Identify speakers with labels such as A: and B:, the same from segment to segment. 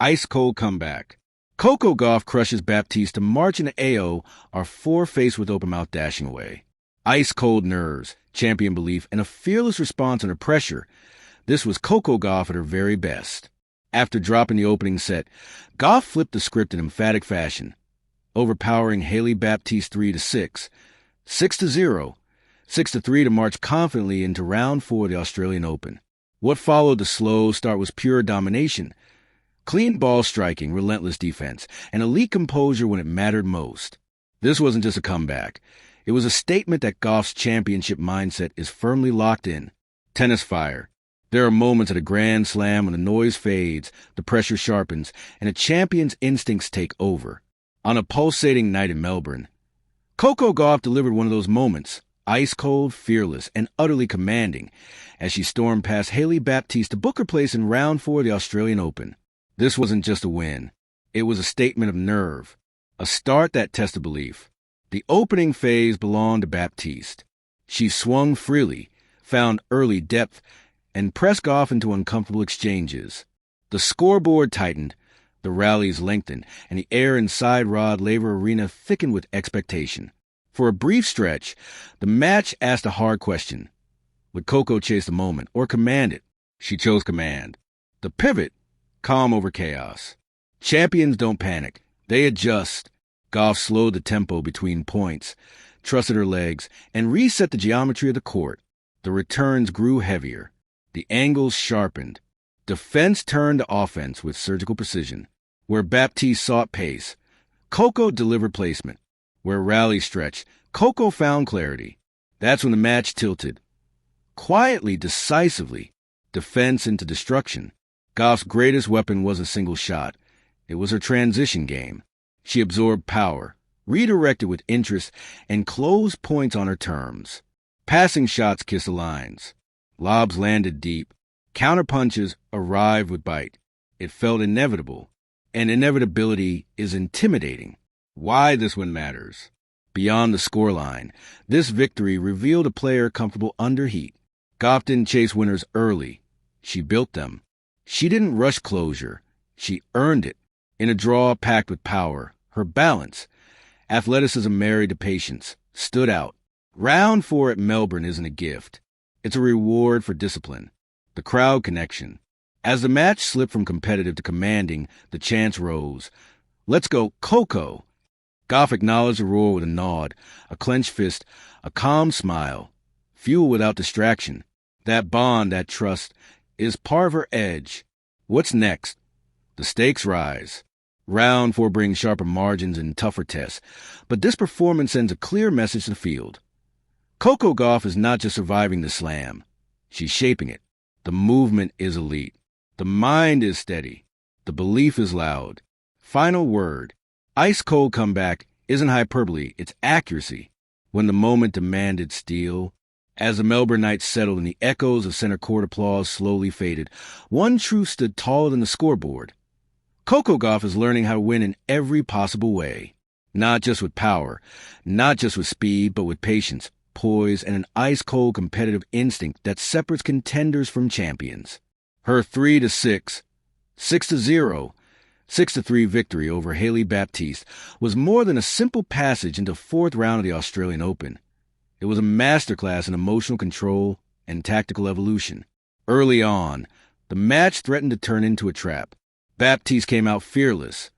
A: Ice-cold comeback. Coco Gauff crushes Baptiste to march into AO, our four faced with open mouth dashing away. Ice-cold nerves, champion belief, and a fearless response under pressure. This was Coco Gauff at her very best. After dropping the opening set, Gauff flipped the script in emphatic fashion, overpowering Hailey Baptiste 3-6, 6-0, 6-3 to march confidently into round 4 of the Australian Open. What followed the slow start was pure domination. Clean ball striking, relentless defense, and elite composure when it mattered most. This wasn't just a comeback. It was a statement that Gauff's championship mindset is firmly locked in. Tennis fire. There are moments at a grand slam when the noise fades, the pressure sharpens, and a champion's instincts take over. On a pulsating night in Melbourne, Coco Gauff delivered one of those moments, ice-cold, fearless, and utterly commanding, as she stormed past Hailey Baptiste to book her place in round 4 of the Australian Open. This wasn't just a win. It was a statement of nerve, a start that tested belief. The opening phase belonged to Baptiste. She swung freely, found early depth, and pressed Gauff into uncomfortable exchanges. The scoreboard tightened, the rallies lengthened, and the air inside Rod Laver Arena thickened with expectation. For a brief stretch, the match asked a hard question. Would Coco chase the moment or command it? She chose command. The pivot, calm over chaos. Champions don't panic. They adjust. Gauff slowed the tempo between points, trusted her legs, and reset the geometry of the court. The returns grew heavier. The angles sharpened. Defense turned to offense with surgical precision. Where Baptiste sought pace, Coco delivered placement. Where rally stretched, Coco found clarity. That's when the match tilted. Quietly, decisively, defense into destruction. Gauff's greatest weapon was a single shot. It was her transition game. She absorbed power, redirected with interest, and closed points on her terms. Passing shots kissed the lines. Lobs landed deep. Counterpunches arrived with bite. It felt inevitable, and inevitability is intimidating. Why this one matters. Beyond the scoreline, this victory revealed a player comfortable under heat. Gauff didn't chase winners early. She built them. She didn't rush closure. She earned it. In a draw packed with power, her balance, athleticism married to patience, stood out. Round 4 at Melbourne isn't a gift. It's a reward for discipline. The crowd connection. As the match slipped from competitive to commanding, the chants rose. Let's go, Coco! Gauff acknowledged the roar with a nod, a clenched fist, a calm smile. Fuel without distraction. That bond, that trust, is part of her edge. What's next? The stakes rise. Round 4 brings sharper margins and tougher tests, but this performance sends a clear message to the field. Coco Gauff is not just surviving the slam. She's shaping it. The movement is elite. The mind is steady. The belief is loud. Final word. Ice-cold comeback isn't hyperbole, it's accuracy. When the moment demanded steel. As the Melbourne night settled and the echoes of center court applause slowly faded, one truth stood taller than the scoreboard. Coco Gauff is learning how to win in every possible way. Not just with power, not just with speed, but with patience, poise, and an ice-cold competitive instinct that separates contenders from champions. Her 3-6, 6-0, 6-3 victory over Hailey Baptiste was more than a simple passage into 4th round of the Australian Open. It was a masterclass in emotional control and tactical evolution. Early on, the match threatened to turn into a trap. Baptiste came out fearless,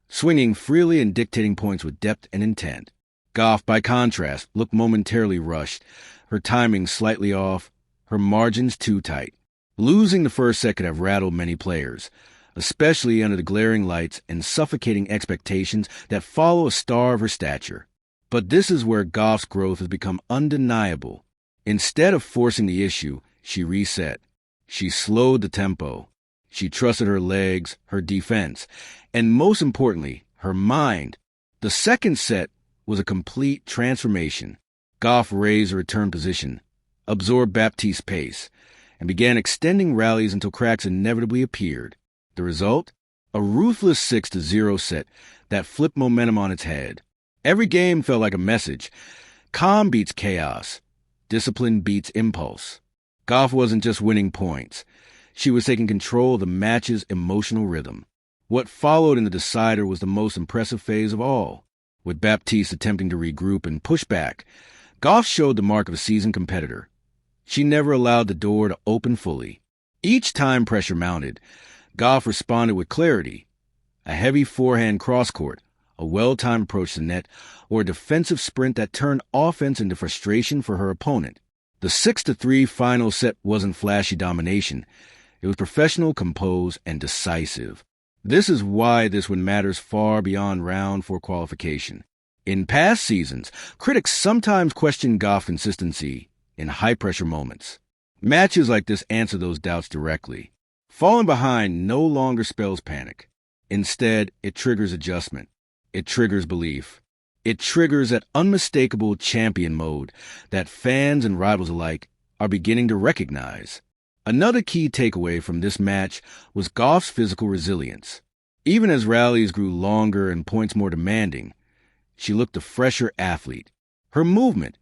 A: swinging freely and dictating points with depth and intent. Gauff, by contrast, looked momentarily rushed, her timing slightly off, her margins too tight. Losing the first set could have rattled many players, especially under the glaring lights and suffocating expectations that follow a star of her stature. But this is where Gauff's growth has become undeniable. Instead of forcing the issue, she reset. She slowed the tempo. She trusted her legs, her defense, and most importantly, her mind. The second set was a complete transformation. Gauff raised her return position, absorbed Baptiste's pace, and began extending rallies until cracks inevitably appeared. The result? A ruthless 6-0 set that flipped momentum on its head. Every game felt like a message. Calm beats chaos. Discipline beats impulse. Gauff wasn't just winning points. She was taking control of the match's emotional rhythm. What followed in the decider was the most impressive phase of all. With Baptiste attempting to regroup and push back, Gauff showed the mark of a seasoned competitor. She never allowed the door to open fully. Each time pressure mounted, Gauff responded with clarity. A heavy forehand cross-court, a well-timed approach to net, or a defensive sprint that turned offense into frustration for her opponent. The 6-3 final set wasn't flashy domination. It was professional, composed, and decisive. This is why this one matters far beyond round 4 qualification. In past seasons, critics sometimes questioned Gauff's consistency in high-pressure moments. Matches like this answer those doubts directly. Falling behind no longer spells panic. Instead, it triggers adjustment. It triggers belief. It triggers that unmistakable champion mode that fans and rivals alike are beginning to recognize. Another key takeaway from this match was Gauff's physical resilience. Even as rallies grew longer and points more demanding, she looked a fresher athlete. Her movement,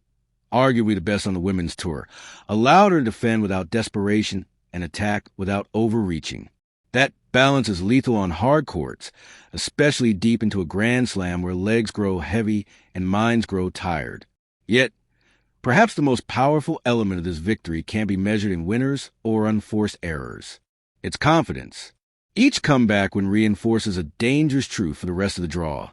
A: arguably the best on the women's tour, allowed her to defend without desperation and attack without overreaching. That balance is lethal on hard courts, especially deep into a Grand Slam where legs grow heavy and minds grow tired. Yet, perhaps the most powerful element of this victory can't be measured in winners or unforced errors. It's confidence. Each comeback win reinforces a dangerous truth for the rest of the draw.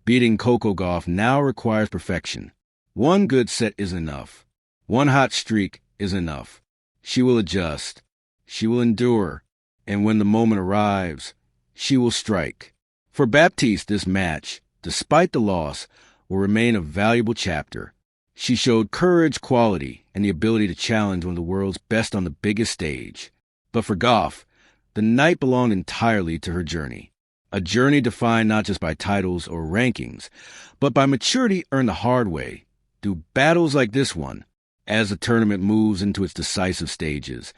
A: Beating Coco Gauff now requires perfection. One good set isn't enough. One hot streak isn't enough. She will adjust. She will endure. And when the moment arrives, she will strike. For Baptiste, this match, despite the loss, will remain a valuable chapter. She showed courage, quality, and the ability to challenge one of the world's best on the biggest stage. But for Gauff, the night belonged entirely to her journey. A journey defined not just by titles or rankings, but by maturity earned the hard way, through battles like this one. As the tournament moves into its decisive stages,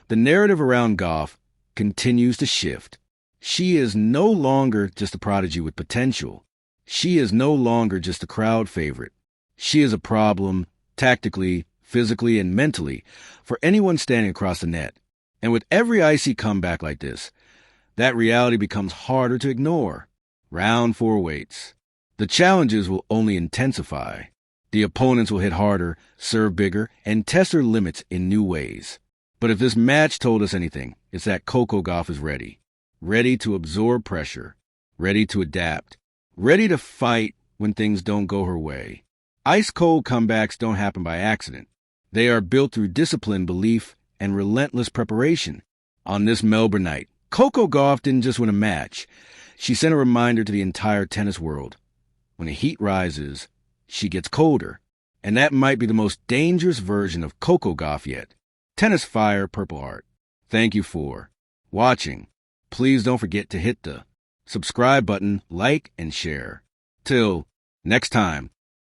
A: the narrative around Gauff continues to shift. She is no longer just a prodigy with potential. She is no longer just a crowd favorite. She is a problem, tactically, physically, and mentally, for anyone standing across the net. And with every icy comeback like this, that reality becomes harder to ignore. Round 4 waits. The challenges will only intensify. The opponents will hit harder, serve bigger, and test her limits in new ways. But if this match told us anything, it's that Coco Gauff is ready. Ready to absorb pressure. Ready to adapt. Ready to fight when things don't go her way. Ice-cold comebacks don't happen by accident. They are built through discipline, belief, and relentless preparation. On this Melbourne night, Coco Gauff didn't just win a match. She sent a reminder to the entire tennis world. When the heat rises, she gets colder. And that might be the most dangerous version of Coco Gauff yet. Tennis Fire Purple Heart. Thank you for watching. Please don't forget to hit the subscribe button, like, and share. Till next time.